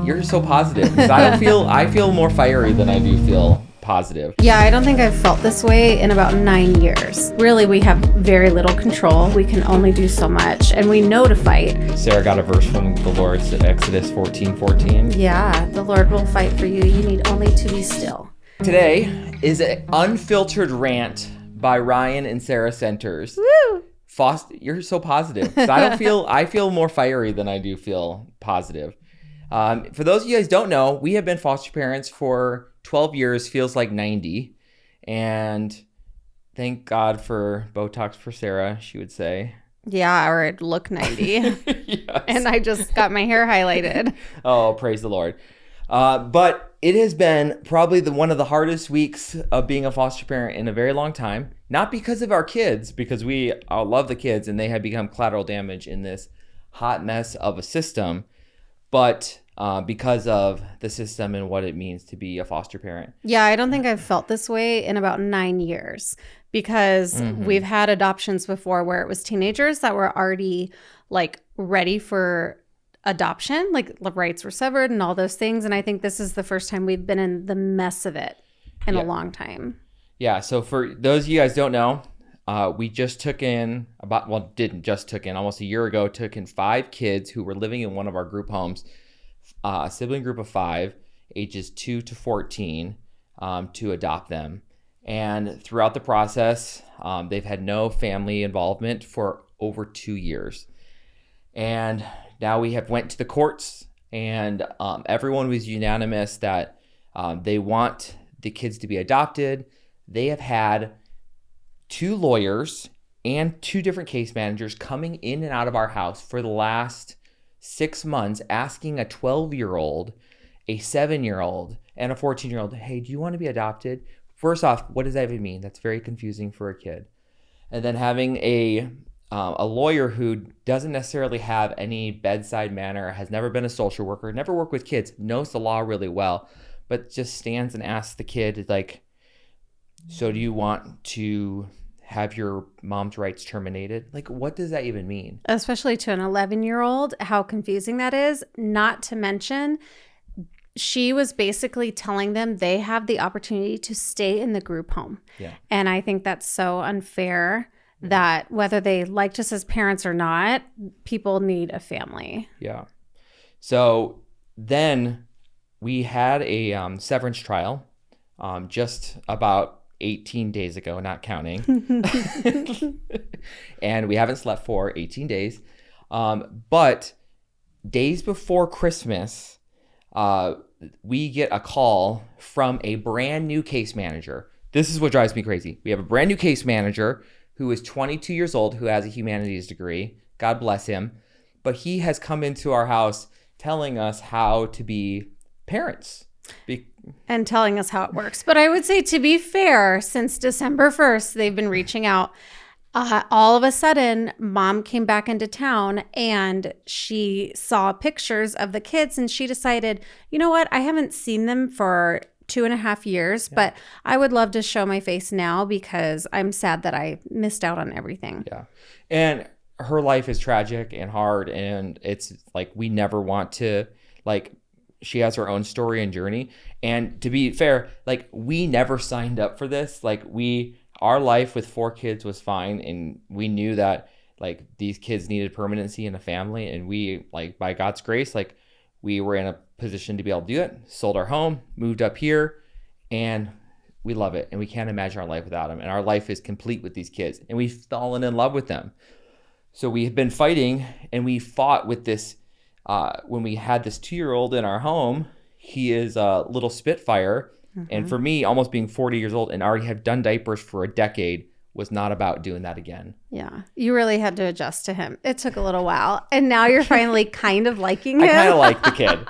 You're so positive. 'Cause I feel more fiery than I do feel positive. Yeah, I don't think I've felt this way in about 9 years. Really, we have very little control. We can only do so much, and we know to fight. Sarah got a verse from the Lord, Exodus 14:14. Yeah, the Lord will fight for you. You need only to be still. Today is an unfiltered rant by Ryan and Sara Senters. Woo! You're so positive. I feel more fiery than I do feel positive. For those of you guys who don't know, we have been foster parents for 12 years, feels like 90. And thank God for Botox for Sarah, she would say. Yeah, or I'd look 90. Yes. And I just got my hair highlighted. Oh, praise the Lord. But it has been probably one of the hardest weeks of being a foster parent in a very long time. Not because of our kids, because we love the kids and they have become collateral damage in this hot mess of a system, but because of the system and what it means to be a foster parent. Yeah, I don't think I've felt this way in about 9 years because we've had adoptions before where it was teenagers that were already like ready for adoption, like the rights were severed and all those things. And I think this is the first time we've been in the mess of it in a long time. Yeah. So for those of you guys don't know, we just took in almost a year ago, took in 5 kids who were living in one of our group homes, a sibling group of 5, ages 2 to 14, to adopt them. And throughout the process, they've had no family involvement for over 2 years. And now we have went to the courts, and everyone was unanimous that they want the kids to be adopted. They have had 2 lawyers and 2 different case managers coming in and out of our house for the last 6 months asking a 12-year-old, a 7-year-old, and a 14-year-old, hey, do you want to be adopted? First off, what does that even mean? That's very confusing for a kid. And then having a lawyer who doesn't necessarily have any bedside manner, has never been a social worker, never worked with kids, knows the law really well, but just stands and asks the kid, like, so do you want to have your mom's rights terminated? Like, what does that even mean? Especially to an 11-year-old, how confusing that is. Not to mention, she was basically telling them they have the opportunity to stay in the group home. Yeah. And I think that's so unfair that whether they liked us as parents or not, people need a family. Yeah. So then we had a severance trial just about 18 days ago, not counting. And we haven't slept for 18 days. But days before Christmas, we get a call from a brand new case manager. This is what drives me crazy. We have a brand new case manager who is 22 years old, who has a humanities degree. God bless him. But he has come into our house telling us how to be parents. And telling us how it works. But I would say, to be fair, since December 1st, they've been reaching out. All of a sudden, mom came back into town and she saw pictures of the kids and she decided, you know what? I haven't seen them for 2.5 years, but I would love to show my face now because I'm sad that I missed out on everything. Yeah. And her life is tragic and hard. And it's like, we never want to, like, she has her own story and journey. And to be fair, like, we never signed up for this. Like, our life with 4 kids was fine. And we knew that, like, these kids needed permanency in a family. And we, like, by God's grace, like, we were in a position to be able to do it, sold our home, moved up here, and we love it. And we can't imagine our life without them. And our life is complete with these kids. And we've fallen in love with them. So we have been fighting, and we fought with this. When we had this 2-year-old in our home, he is a little spitfire. Mm-hmm. And for me, almost being 40 years old and already have done diapers for a decade, was not about doing that again. Yeah. You really had to adjust to him. It took a little while. And now you're finally kind of liking him. I kind of like the kid.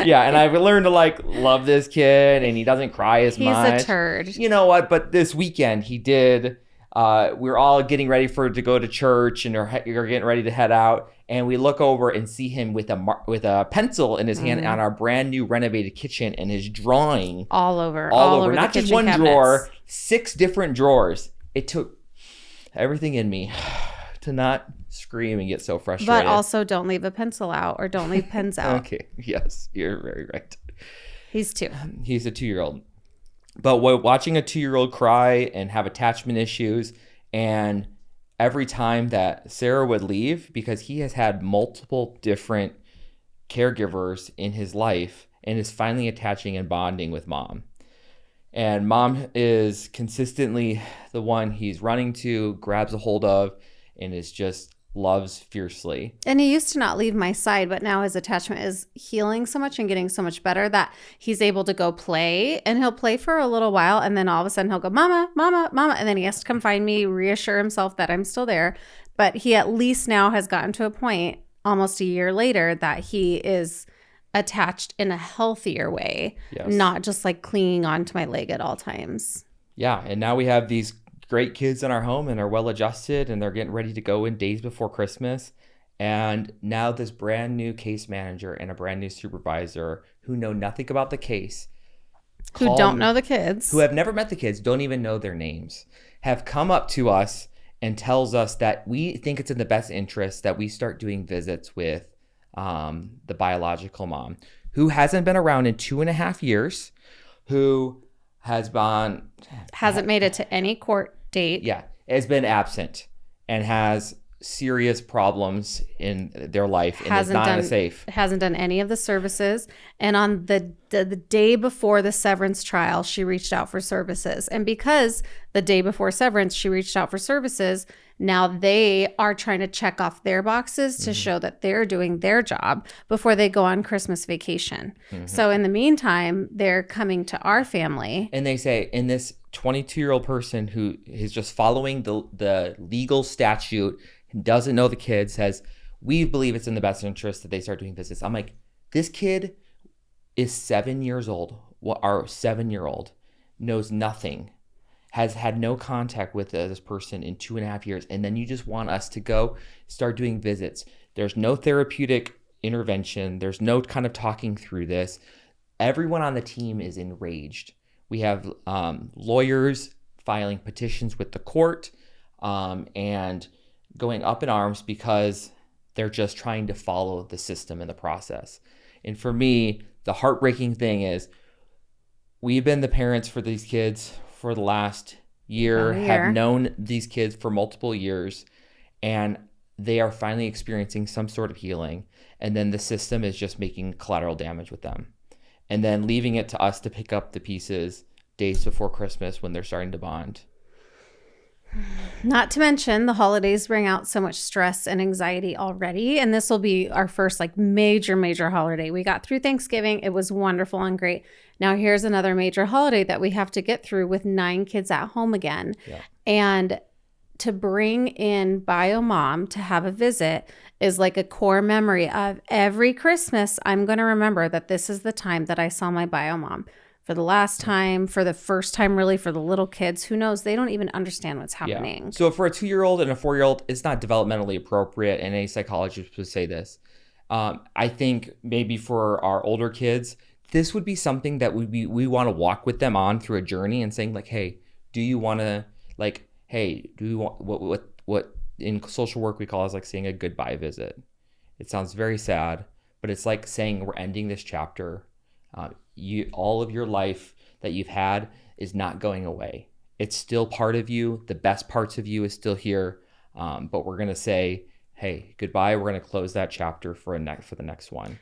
Yeah. And I've learned to love this kid, and he doesn't cry as much. He's a turd. You know what? But this weekend he did. We're all getting ready to go to church, and you're getting ready to head out. And we look over and see him with a pencil in his hand on our brand new renovated kitchen, and his drawing all over, not just one cabinets. Drawer, 6 different drawers. It took everything in me to not scream and get so frustrated. But also don't leave a pencil out or don't leave pens out. Okay. Yes, you're very right. He's 2. He's a 2-year-old. But watching a 2-year-old cry and have attachment issues, and every time that Sarah would leave, because he has had multiple different caregivers in his life and is finally attaching and bonding with mom. And mom is consistently the one he's running to, grabs a hold of, and is just loves fiercely. And he used to not leave my side, but now his attachment is healing so much and getting so much better that he's able to go play, and he'll play for a little while, and then all of a sudden he'll go, mama, mama, mama, and then he has to come find me, reassure himself that I'm still there. But he at least now has gotten to a point almost a year later that he is attached in a healthier way, not just like clinging onto my leg at all times. Yeah, and now we have these great kids in our home and are well adjusted, and they're getting ready to go in days before Christmas. And now this brand new case manager and a brand new supervisor who know nothing about the case, who don't know the kids, who have never met the kids, don't even know their names, have come up to us and tells us that we think it's in the best interest that we start doing visits with the biological mom, who hasn't been around in 2.5 years, who hasn't made it to any court date. Yeah, has been absent and has serious problems in their life and is not safe. Hasn't done any of the services. And on the day before the severance trial, she reached out for services. And because the day before severance, she reached out for services, now they are trying to check off their boxes to show that they're doing their job before they go on Christmas vacation. So in the meantime, they're coming to our family. And they say, in this 22-year-old person who is just following the legal statute, doesn't know the kid, says, we believe it's in the best interest that they start doing visits. I'm like, this kid is 7 years old. Our 7-year-old knows nothing, has had no contact with this person in 2.5 years. And then you just want us to go start doing visits. There's no therapeutic intervention. There's no kind of talking through this. Everyone on the team is enraged. We have lawyers filing petitions with the court and going up in arms because they're just trying to follow the system and the process. And for me, the heartbreaking thing is we've been the parents for these kids for the last year, have known these kids for multiple years, and they are finally experiencing some sort of healing. And then the system is just making collateral damage with them. And then leaving it to us to pick up the pieces days before Christmas when they're starting to bond. Not to mention the holidays bring out so much stress and anxiety already. And this will be our first like major holiday. We got through Thanksgiving. It was wonderful and great. Now here's another major holiday that we have to get through with 9 kids at home again. Yeah. And to bring in bio mom to have a visit is like a core memory of every Christmas. I'm going to remember that this is the time that I saw my bio mom. For the last time, for the first time, really, for the little kids, who knows? They don't even understand what's happening. Yeah. So for a 2-year-old and a 4-year-old, it's not developmentally appropriate, and any psychologist would say this. I think maybe for our older kids, this would be something that we want to walk with them on through a journey and saying like, hey, do you want to, like, hey, do you want, what in social work we call as like saying a goodbye visit. It sounds very sad, but it's like saying we're ending this chapter. All of your life that you've had is not going away. It's still part of you. The best parts of you is still here. But we're going to say, hey, goodbye. We're going to close that chapter for the next one.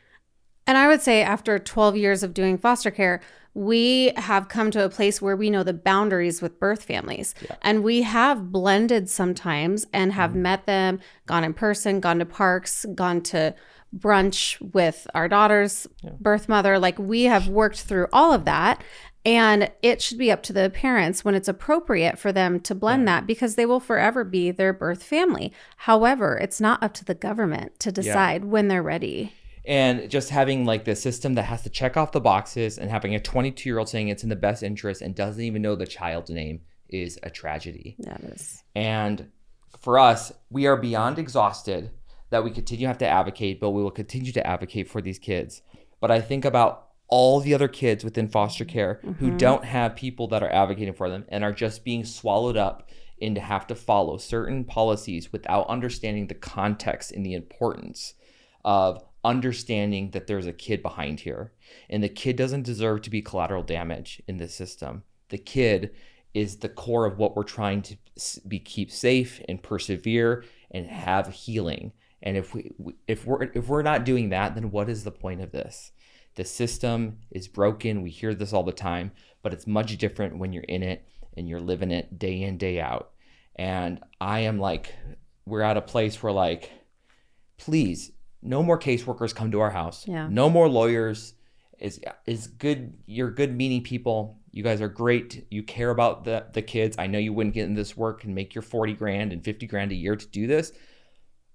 And I would say after 12 years of doing foster care, we have come to a place where we know the boundaries with birth families. Yeah. And we have blended sometimes and have met them, gone in person, gone to parks, gone to brunch with our daughter's birth mother. Like we have worked through all of that. And it should be up to the parents when it's appropriate for them to blend that, because they will forever be their birth family. However, it's not up to the government to decide when they're ready. And just having like the system that has to check off the boxes and having a 22-year-old saying it's in the best interest and doesn't even know the child's name is a tragedy. That is. And for us, we are beyond exhausted that we continue to have to advocate, but we will continue to advocate for these kids. But I think about all the other kids within foster care who don't have people that are advocating for them and are just being swallowed up and to have to follow certain policies without understanding the context and the importance of understanding that there's a kid behind here. And the kid doesn't deserve to be collateral damage in this system. The kid is the core of what we're trying to keep safe and persevere and have healing. And if we're not doing that, then what is the point of this? The system is broken. We hear this all the time, but it's much different when you're in it and you're living it day in, day out. And I am like, we're at a place where like, please, no more caseworkers come to our house. Yeah. No more lawyers. Is good. You're good meaning people. You guys are great. You care about the kids. I know you wouldn't get in this work and make your 40 grand and 50 grand a year to do this,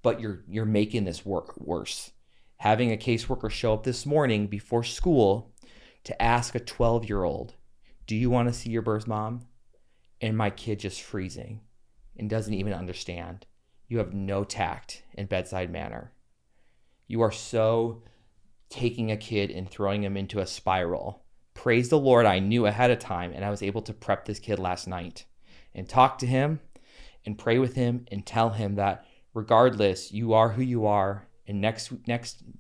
but you're making this work worse. Having a caseworker show up this morning before school to ask a 12-year-old, do you want to see your birth mom? And my kid just freezing and doesn't even understand. You have no tact and bedside manner. You are so taking a kid and throwing him into a spiral. Praise the Lord, I knew ahead of time, and I was able to prep this kid last night and talk to him and pray with him and tell him that regardless, you are who you are, and next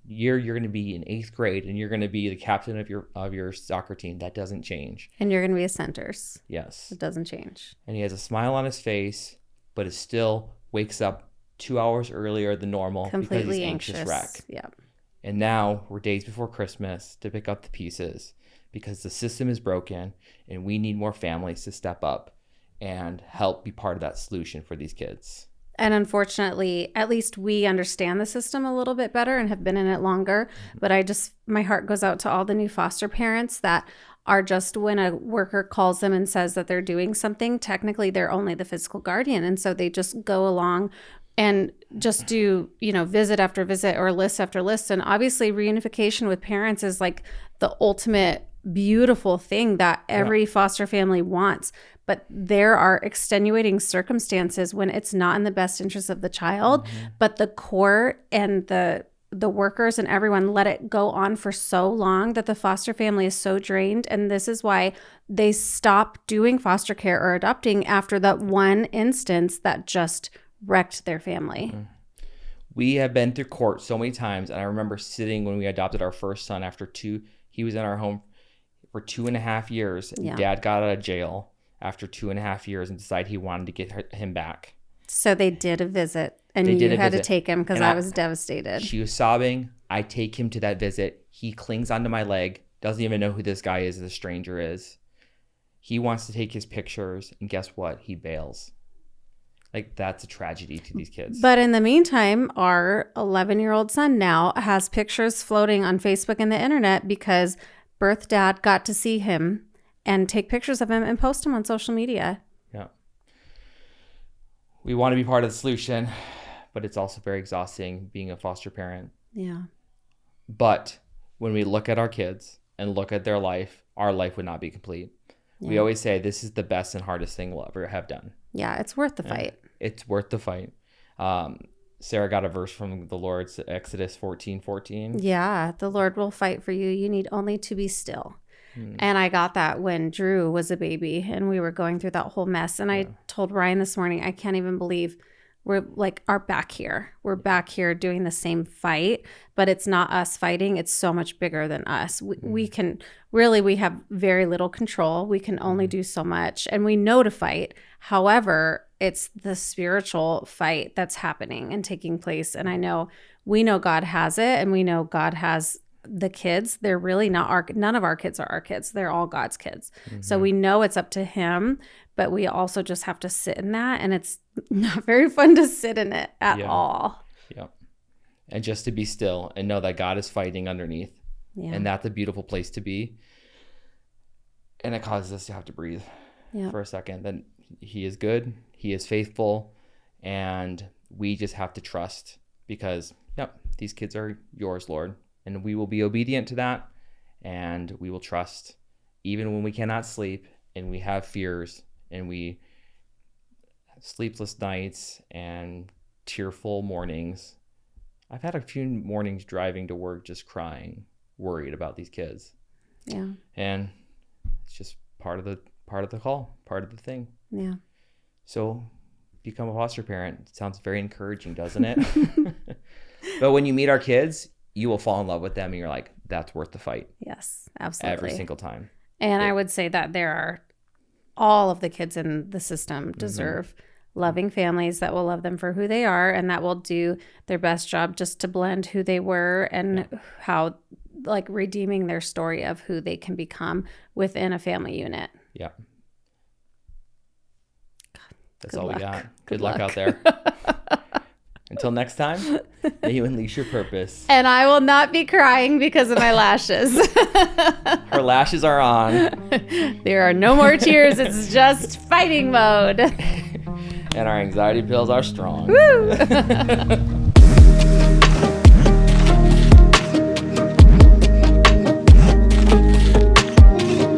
year you're going to be in 8th grade and you're going to be the captain of your soccer team. That doesn't change. And you're going to be a Senters. Yes. It doesn't change. And he has a smile on his face, but is still wakes up 2 hours earlier than normal Completely because he's anxious. wreck. Yep. And now we're days before Christmas to pick up the pieces because the system is broken and we need more families to step up and help be part of that solution for these kids. And unfortunately, at least we understand the system a little bit better and have been in it longer. But my heart goes out to all the new foster parents that are just, when a worker calls them and says that they're doing something, technically they're only the physical guardian. And so they just go along and just do, visit after visit or list after list. And obviously reunification with parents is like the ultimate beautiful thing that every foster family wants. But there are extenuating circumstances when it's not in the best interest of the child, but the court and the workers and everyone let it go on for so long that the foster family is so drained. And this is why they stop doing foster care or adopting after that one instance that just wrecked their family. We have been through court so many times. And I remember sitting when we adopted our first son he was in our home for 2.5 years. And Dad got out of jail after 2.5 years and decided he wanted to get him back. So they did a visit and you had to take him because I was devastated. She was sobbing. I take him to that visit. He clings onto my leg, doesn't even know who this guy is, the stranger is. He wants to take his pictures, and guess what? He bails. Like, that's a tragedy to these kids. But in the meantime, our 11-year-old son now has pictures floating on Facebook and the internet because birth dad got to see him and take pictures of him and post them on social media. Yeah. We want to be part of the solution, but it's also very exhausting being a foster parent. Yeah. But when we look at our kids and look at their life, our life would not be complete. Yeah. We always say this is the best and hardest thing we'll ever have done. Yeah, it's worth the fight. It's worth the fight. Sarah got a verse from the Lord, Exodus 14:14. Yeah, the Lord will fight for you. You need only to be still. And I got that when Drew was a baby and we were going through that whole mess. And I told Ryan this morning, I can't even believe we're back here. We're back here doing the same fight, but it's not us fighting. It's so much bigger than us. We have very little control. We can only do so much and we know to fight. However, it's the spiritual fight that's happening and taking place. And we know God has it and we know God has the kids. They're really none of our kids are our kids. They're all God's kids. So we know it's up to him, but we also just have to sit in that. And it's not very fun to sit in it at all. Yeah. And just to be still and know that God is fighting underneath. Yeah. And that's a beautiful place to be. And it causes us to have to breathe for a second. Then he is good. He is faithful. And we just have to trust because, these kids are yours, Lord. And we will be obedient to that, and we will trust even when we cannot sleep and we have fears and we have sleepless nights and tearful mornings. I've had a few mornings driving to work just crying, worried about these kids. Yeah. And it's just part of the call, part of the thing. Yeah. So become a foster parent. It sounds very encouraging, doesn't it? But when you meet our kids, you will fall in love with them, and you're like, that's worth the fight. Yes, absolutely. Every single time. And I would say that all of the kids in the system deserve loving families that will love them for who they are and that will do their best job just to blend who they were and how, like, redeeming their story of who they can become within a family unit. Yeah. That's Good all luck. we got. Good Good luck out there. Until next time, may you unleash your purpose. And I will not be crying because of my lashes. Her lashes are on. There are no more tears. It's just fighting mode. And our anxiety pills are strong. Woo!